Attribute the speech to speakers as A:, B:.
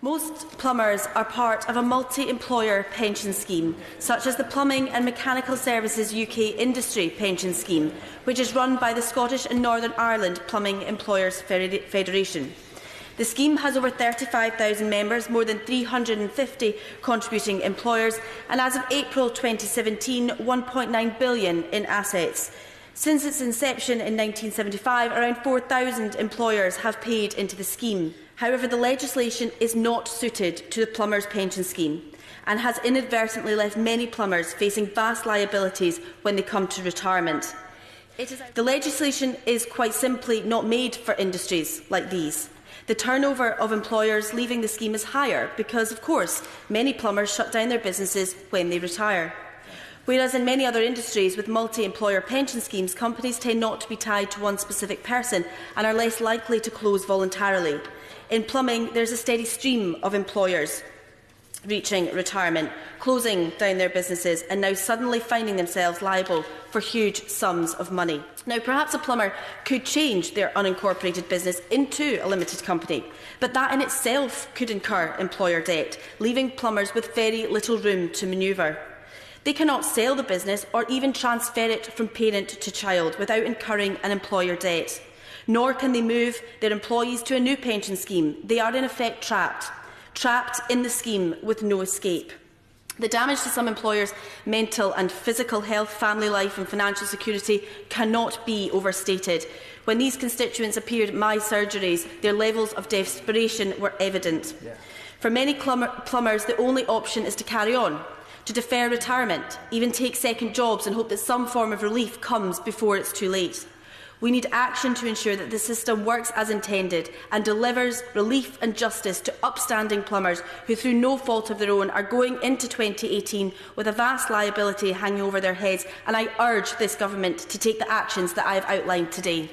A: Most plumbers are part of a multi-employer pension scheme, such as the Plumbing and Mechanical Services UK Industry Pension Scheme, which is run by the Scottish and Northern Ireland Plumbing Employers Federation. The scheme has over 35,000 members, more than 350 contributing employers, and as of April 2017, £1.9 billion in assets. Since its inception in 1975, around 4,000 employers have paid into the scheme. However, the legislation is not suited to the plumbers' pension scheme and has inadvertently left many plumbers facing vast liabilities when they come to retirement. The legislation is quite simply not made for industries like these. The turnover of employers leaving the scheme is higher because, of course, many plumbers shut down their businesses when they retire. Whereas in many other industries with multi-employer pension schemes, companies tend not to be tied to one specific person and are less likely to close voluntarily. In plumbing, there is a steady stream of employers reaching retirement, closing down their businesses and now suddenly finding themselves liable for huge sums of money. Now, perhaps a plumber could change their unincorporated business into a limited company, but that in itself could incur employer debt, leaving plumbers with very little room to manoeuvre. They cannot sell the business or even transfer it from parent to child without incurring an employer debt. Nor can they move their employees to a new pension scheme. They are in effect trapped in the scheme with no escape. The damage to some employers' mental and physical health, family life and financial security cannot be overstated. When these constituents appeared at my surgeries, their levels of desperation were evident. For many plumbers, the only option is to carry on, to defer retirement, even take second jobs and hope that some form of relief comes before it's too late. We need action to ensure that the system works as intended and delivers relief and justice to upstanding plumbers who, through no fault of their own, are going into 2018 with a vast liability hanging over their heads. And I urge this government to take the actions that I have outlined today.